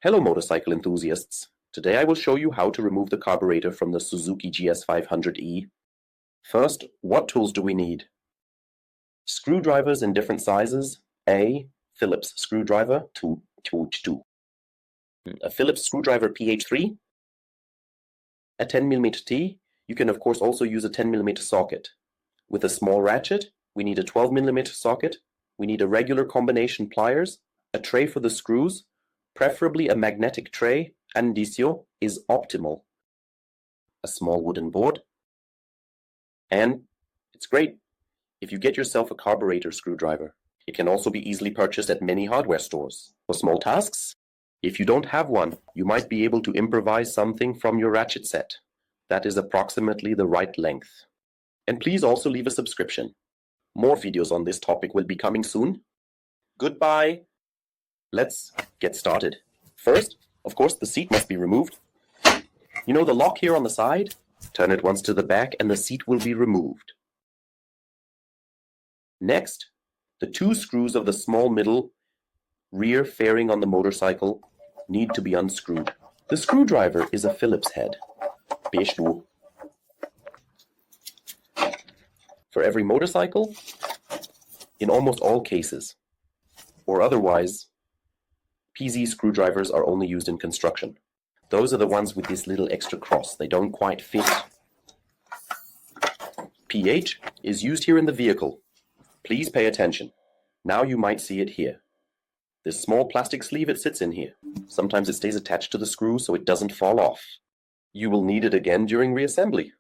Hello motorcycle enthusiasts. Today I will show you how to remove the carburetor from the Suzuki GS500E. First, what tools do we need? Screwdrivers in different sizes. A Phillips screwdriver, a Phillips screwdriver PH3, a 10mm T. You can of course also use a 10mm socket. With a small ratchet, we need a 12mm socket. We need a regular combination pliers, a tray for the screws, preferably a magnetic tray, andisio is optimal. A small wooden board. And it's great if you get yourself a carburetor screwdriver. It can also be easily purchased at many hardware stores. For small tasks, if you don't have one, you might be able to improvise something from your ratchet set. That is approximately the right length. And please also leave a subscription. More videos on this topic will be coming soon. Goodbye. Let's get started. First, of course, the seat must be removed. You know the lock here on the side? Turn it once to the back and the seat will be removed. Next, the two screws of the small middle rear fairing on the motorcycle need to be unscrewed. The screwdriver is a Phillips head. Ballistol. For every motorcycle, in almost all cases, or otherwise, PZ screwdrivers are only used in construction. Those are the ones with this little extra cross. They don't quite fit. PH is used here in the vehicle. Please pay attention. Now you might see it here. This small plastic sleeve it sits in here. Sometimes it stays attached to the screw so it doesn't fall off. You will need it again during reassembly.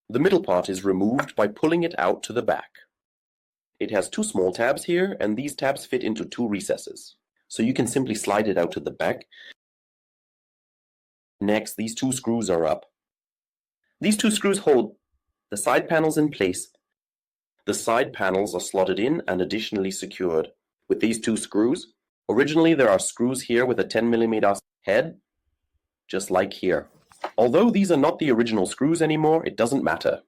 The middle part is removed by pulling it out to the back. It has two small tabs here, and these tabs fit into two recesses. So you can simply slide it out to the back. Next, these two screws are up. These two screws hold the side panels in place. The side panels are slotted in and additionally secured with these two screws. Originally, there are screws here with a 10mm head, just like here. Although these are not the original screws anymore, it doesn't matter.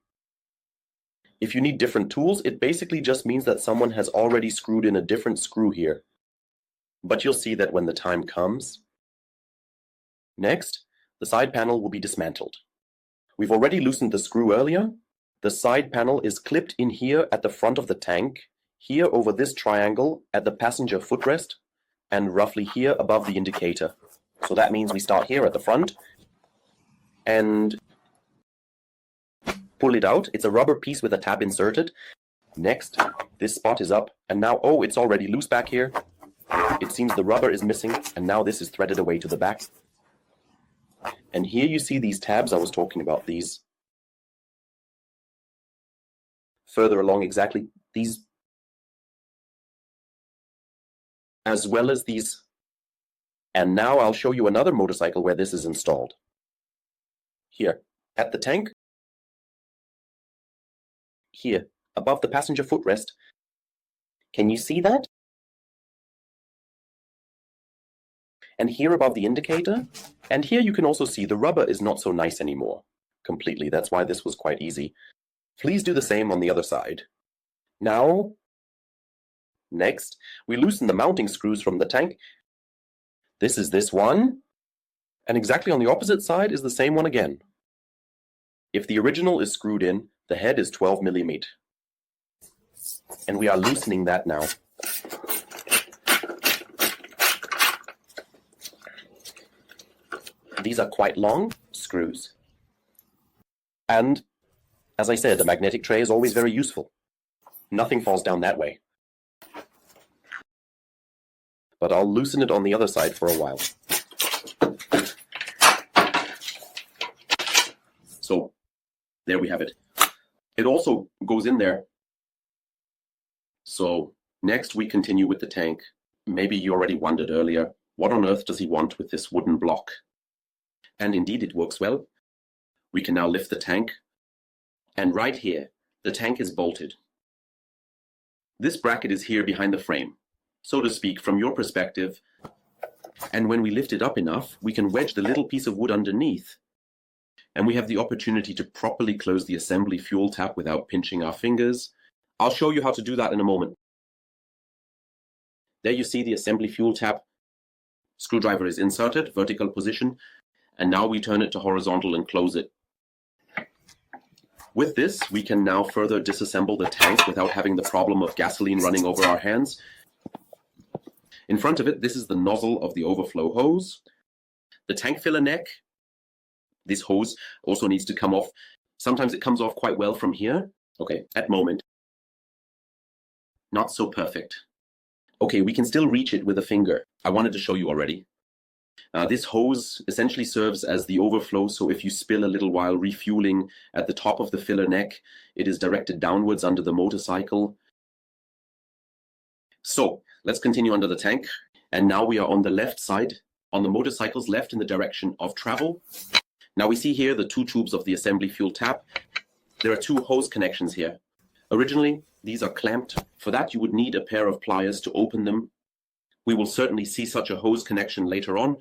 If you need different tools, it basically just means that someone has already screwed in a different screw here. But you'll see that when the time comes. Next, the side panel will be dismantled. We've already loosened the screw earlier. The side panel is clipped in here at the front of the tank, here over this triangle at the passenger footrest, and roughly here above the indicator. So that means we start here at the front and pull it out. It's a rubber piece with a tab inserted. Next, this spot is up, and now, oh, it's already loose back here. It seems the rubber is missing, and now this is threaded away to the back. And here you see these tabs I was talking about, these. Further along exactly, these. As well as these. And now I'll show you another motorcycle where this is installed. Here, at the tank. Here, above the passenger footrest. Can you see that? And here above the indicator. And here you can also see the rubber is not so nice anymore. Completely, that's why this was quite easy. Please do the same on the other side. Now, next, we loosen the mounting screws from the tank. This is this one. And exactly on the opposite side is the same one again. If the original is screwed in, the head is 12mm. And we are loosening that now. These are quite long screws. And, as I said, the magnetic tray is always very useful. Nothing falls down that way. But I'll loosen it on the other side for a while. So, there we have it. It also goes in there. So, next we continue with the tank. Maybe you already wondered earlier, what on earth does he want with this wooden block? And indeed it works well. We can now lift the tank. And right here, the tank is bolted. This bracket is here behind the frame, so to speak, from your perspective. And when we lift it up enough, we can wedge the little piece of wood underneath. And we have the opportunity to properly close the assembly fuel tap without pinching our fingers. I'll show you how to do that in a moment. There you see the assembly fuel tap Screwdriver is inserted, vertical position, and now we turn it to horizontal and close it. With this, we can now further disassemble the tank without having the problem of gasoline running over our hands. In front of it, this is the nozzle of the overflow hose. The tank filler neck, this hose also needs to come off. Sometimes it comes off quite well from here. Okay, at moment, not so perfect. Okay, we can still reach it with a finger. I wanted to show you already. This hose essentially serves as the overflow, so if you spill a little while refueling at the top of the filler neck, it is directed downwards under the motorcycle. So, let's continue under the tank. And now we are on the left side, on the motorcycle's left in the direction of travel. Now we see here the two tubes of the assembly fuel tap. There are two hose connections here. Originally, these are clamped. For that, you would need a pair of pliers to open them. We will certainly see such a hose connection later on.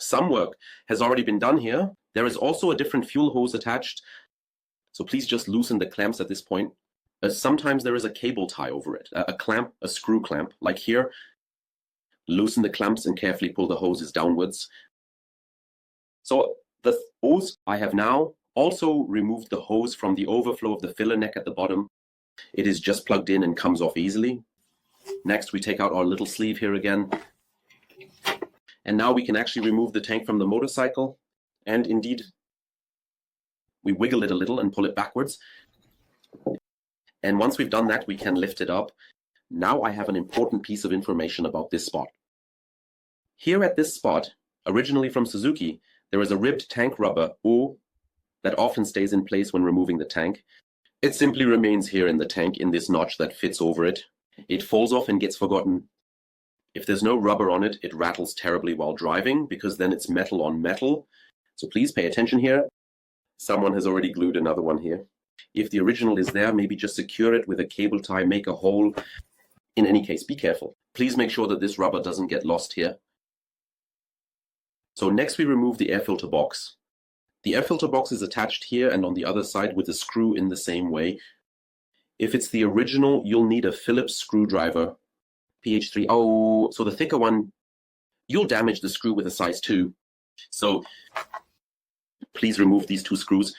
Some work has already been done here. There is also a different fuel hose attached, so please just loosen the clamps at this point. Sometimes there is a cable tie over it, a clamp, a screw clamp, like here. Loosen the clamps and carefully pull the hoses downwards. So the hose, I have now also removed the hose from the overflow of the filler neck at the bottom. It is just plugged in and comes off easily. Next, we take out our little sleeve here again. And now we can actually remove the tank from the motorcycle. And indeed, we wiggle it a little and pull it backwards. And once we've done that, we can lift it up. Now I have an important piece of information about this spot. Here at this spot, originally from Suzuki, there is a ribbed tank rubber, O, that often stays in place when removing the tank. It simply remains here in the tank in this notch that fits over it. It falls off and gets forgotten. If there's no rubber on it, it rattles terribly while driving because then it's metal on metal. So please pay attention here. Someone has already glued another one here. If the original is there, maybe just secure it with a cable tie, make a hole. In any case, be careful. Please make sure that this rubber doesn't get lost here. So next we remove the air filter box. The air filter box is attached here and on the other side with a screw in the same way. If it's the original, you'll need a Phillips screwdriver, PH3. Oh, so the thicker one, you'll damage the screw with a size 2. So please remove these two screws.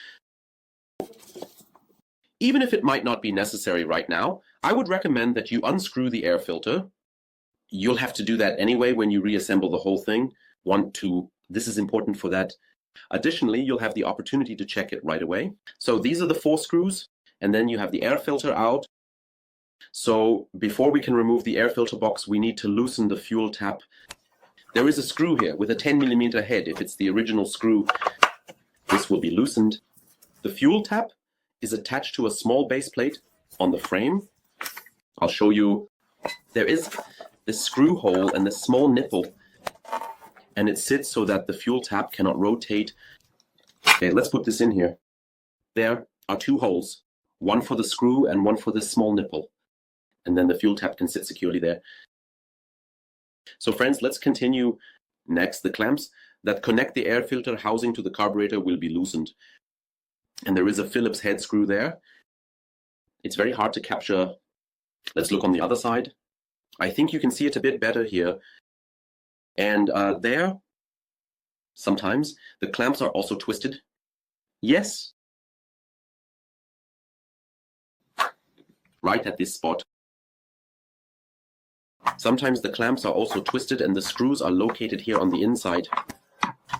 Even if it might not be necessary right now, I would recommend that you unscrew the air filter. You'll have to do that anyway when you reassemble the whole thing. This is important for that. Additionally, you'll have the opportunity to check it right away. So these are the 4 screws, and then you have the air filter out. So before we can remove the air filter box, we need to loosen the fuel tap. There is a screw here with a 10mm head. If it's the original screw, this will be loosened. The fuel tap is attached to a small base plate on the frame. I'll show you. There is this screw hole and this small nipple, and it sits so that the fuel tap cannot rotate. Okay, let's put this in here. There are 2 holes, one for the screw and one for this small nipple. And then the fuel tap can sit securely there. So friends, let's continue. Next, the clamps that connect the air filter housing to the carburetor will be loosened. And there is a Phillips head screw there. It's very hard to capture. Let's look on the other side. I think you can see it a bit better here. And there, sometimes, the clamps are also twisted. Yes. Right at this spot. Sometimes the clamps are also twisted and the screws are located here on the inside.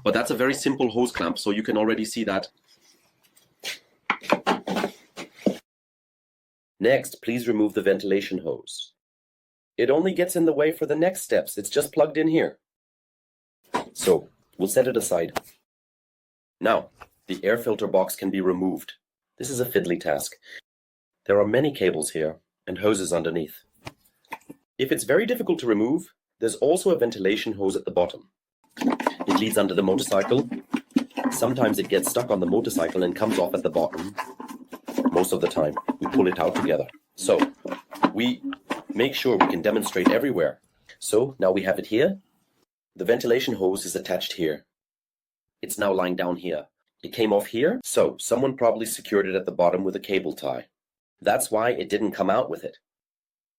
But that's a very simple hose clamp, so you can already see that. Next, please remove the ventilation hose. It only gets in the way for the next steps. It's just plugged in here. So, we'll set it aside. Now, the air filter box can be removed. This is a fiddly task. There are many cables here and hoses underneath. If it's very difficult to remove, there's also a ventilation hose at the bottom. It leads under the motorcycle. Sometimes it gets stuck on the motorcycle and comes off at the bottom. Most of the time, we pull it out together. So, we make sure we can demonstrate everywhere. So, now we have it here. The ventilation hose is attached here. It's now lying down here. It came off here, so someone probably secured it at the bottom with a cable tie. That's why it didn't come out with it.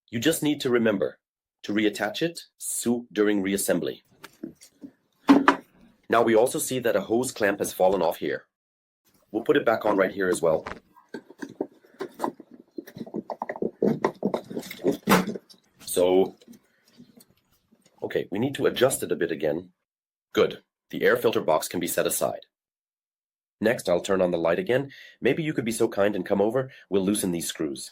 You just need to remember to reattach it during reassembly. Now we also see that a hose clamp has fallen off here. We'll put it back on right here as well. So, okay, we need to adjust it a bit again. Good. The air filter box can be set aside. Next, I'll turn on the light again. Maybe you could be so kind and come over. We'll loosen these screws.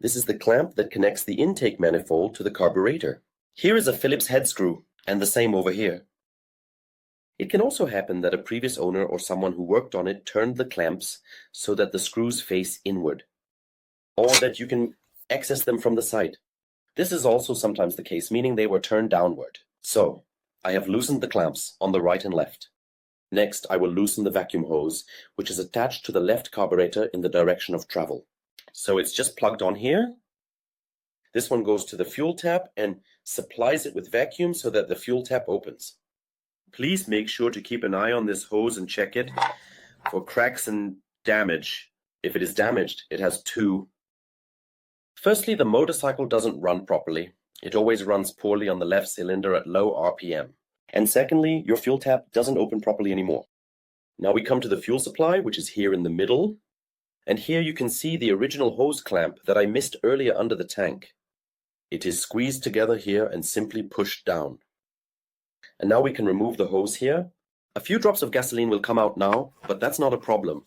This is the clamp that connects the intake manifold to the carburetor. Here is a Phillips head screw, and the same over here. It can also happen that a previous owner or someone who worked on it turned the clamps so that the screws face inward, or that you can access them from the side. This is also sometimes the case, meaning they were turned downward. So, I have loosened the clamps on the right and left. Next, I will loosen the vacuum hose, which is attached to the left carburetor in the direction of travel. So it's just plugged on here. This one goes to the fuel tap and supplies it with vacuum so that the fuel tap opens. Please make sure to keep an eye on this hose and check it for cracks and damage. If it is damaged, it has two. Firstly, the motorcycle doesn't run properly. It always runs poorly on the left cylinder at low RPM. And secondly, your fuel tap doesn't open properly anymore. Now we come to the fuel supply, which is here in the middle. And here you can see the original hose clamp that I missed earlier under the tank. It is squeezed together here and simply pushed down. And now we can remove the hose here. A few drops of gasoline will come out now, but that's not a problem.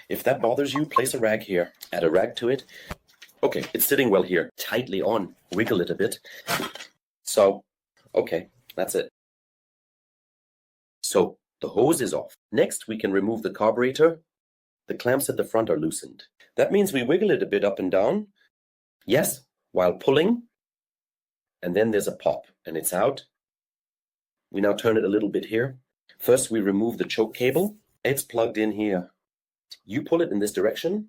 If that bothers you, place a rag here. Add a rag to it. Okay, it's sitting well here. Tightly on. Wiggle it a bit. So, okay, that's it. So, the hose is off. Next, we can remove the carburetor. The clamps at the front are loosened. That means we wiggle it a bit up and down. Yes, while pulling. And then there's a pop, and it's out. We now turn it a little bit here. First, we remove the choke cable. It's plugged in here. You pull it in this direction.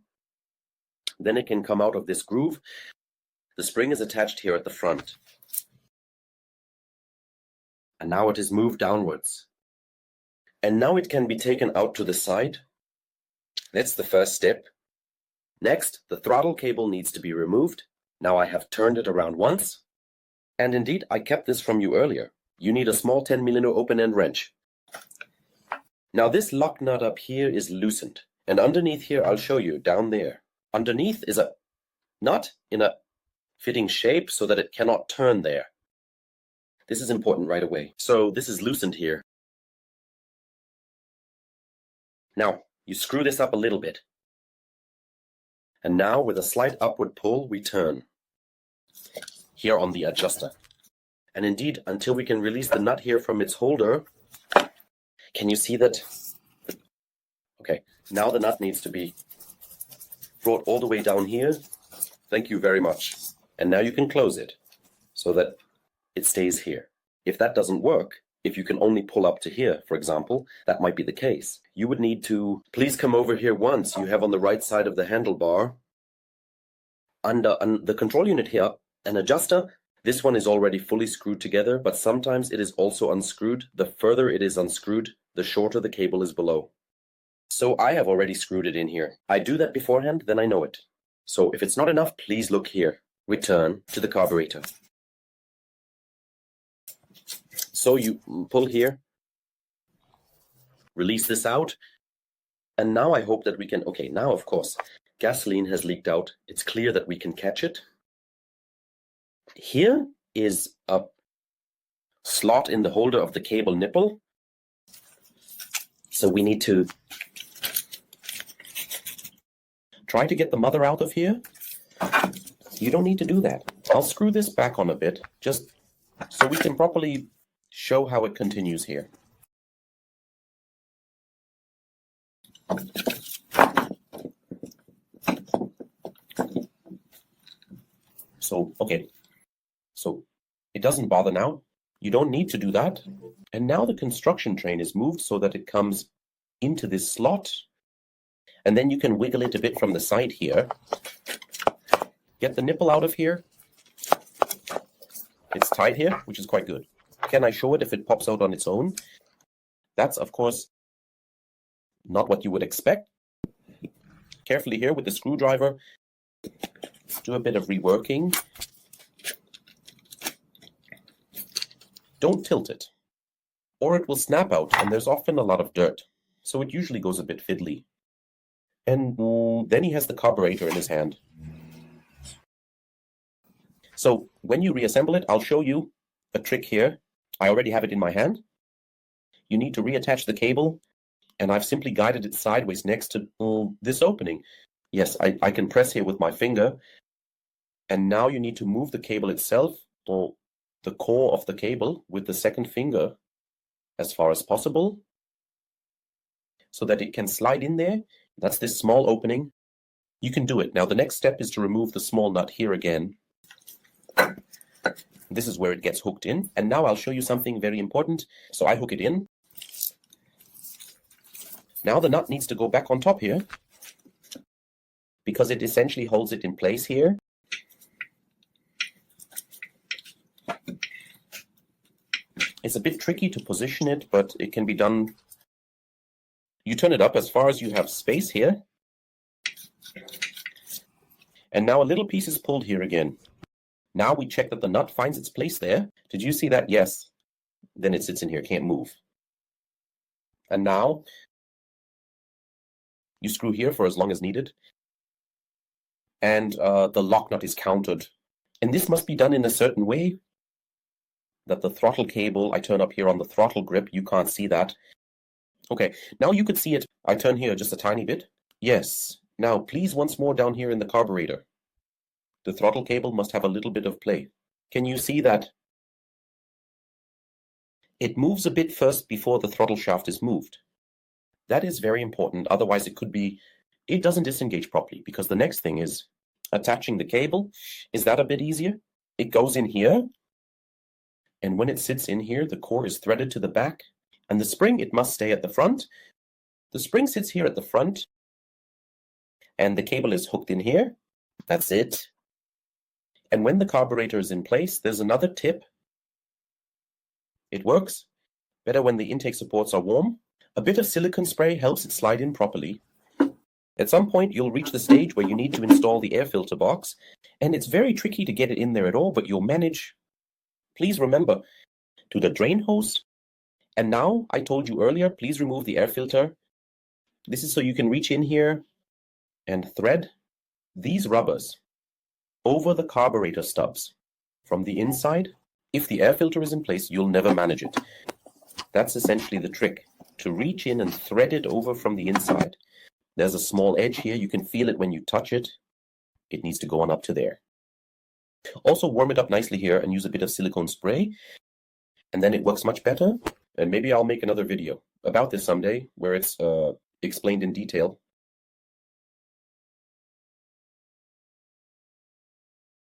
Then it can come out of this groove. The spring is attached here at the front. And now it is moved downwards. And now it can be taken out to the side. That's the first step. Next, the throttle cable needs to be removed. Now I have turned it around once. And indeed, I kept this from you earlier. You need a small 10mm open-end wrench. Now this lock nut up here is loosened. And underneath here, I'll show you, down there. Underneath is a nut in a fitting shape so that it cannot turn there. This is important right away. So this is loosened here. Now, you screw this up a little bit. And now, with a slight upward pull, we turn. Here on the adjuster. And indeed, until we can release the nut here from its holder, can you see that? Okay, now the nut needs to be brought all the way down here. Thank you very much. And now you can close it so that it stays here. If that doesn't work, if you can only pull up to here, for example, that might be the case. You would need to, please come over here once. You have on the right side of the handlebar, under the control unit here, an adjuster. This one is already fully screwed together, but sometimes it is also unscrewed. The further it is unscrewed, the shorter the cable is below. So I have already screwed it in here. I do that beforehand, then I know it. So if it's not enough, please look here. Return to the carburetor. So you pull here, release this out, and now I hope that we can, okay, now of course, gasoline has leaked out. It's clear that we can catch it. Here is a slot in the holder of the cable nipple. So we need to try to get the mother out of here. You don't need to do that. I'll screw this back on a bit, just so we can properly show how it continues here. So, okay. So, it doesn't bother now. You don't need to do that. And now the construction train is moved so that it comes into this slot. And then you can wiggle it a bit from the side here. Get the nipple out of here. It's tight here, which is quite good. Can I show it if it pops out on its own? That's, of course, not what you would expect. Carefully here with the screwdriver. Do a bit of reworking. Don't tilt it. or it will snap out, and there's often a lot of dirt, so it usually goes a bit fiddly. And then he has the carburetor in his hand. So when you reassemble it, I'll show you a trick here. I already have it in my hand. You need to reattach the cable, and I've simply guided it sideways next to this opening. Yes, I can press here with my finger, and now you need to move the cable itself, or the core of the cable, with the second finger as far as possible, so that it can slide in there. That's this small opening. You can do it. Now the next step is to remove the small nut here again. This is where it gets hooked in, and now I'll show you something very important. So I hook it in. Now the nut needs to go back on top here, because it essentially holds it in place here. It's a bit tricky to position it, but it can be done. You turn it up as far as you have space here. And now a little piece is pulled here again. Now we check that the nut finds its place there. Did you see that? Yes. Then it sits in here, can't move. And now you screw here for as long as needed. And the lock nut is countered. And this must be done in a certain way, that the throttle cable, I turn up here on the throttle grip, you can't see that. Okay, now you could see it. I turn here just a tiny bit. Yes. Now please once more down here in the carburetor. The throttle cable must have a little bit of play. Can you see that? It moves a bit first before the throttle shaft is moved. That is very important, otherwise it doesn't disengage properly, because the next thing is attaching the cable. Is that a bit easier? It goes in here, and when it sits in here, the core is threaded to the back, and the spring, it must stay at the front. The spring sits here at the front, and the cable is hooked in here. That's it. And when the carburetor is in place, there's another tip. It works better when the intake supports are warm. A bit of silicone spray helps it slide in properly. At some point, you'll reach the stage where you need to install the air filter box, and it's very tricky to get it in there at all, but you'll manage. Please remember to the drain hose. And now, I told you earlier, please remove the air filter. This is so you can reach in here and thread these rubbers over the carburetor stubs from the inside. If the air filter is in place, you'll never manage it. That's essentially the trick, to reach in and thread it over from the inside. There's a small edge here. You can feel it when you touch it. It needs to go on up to there. Also warm it up nicely here and use a bit of silicone spray, and then it works much better. And maybe I'll make another video about this someday where it's explained in detail.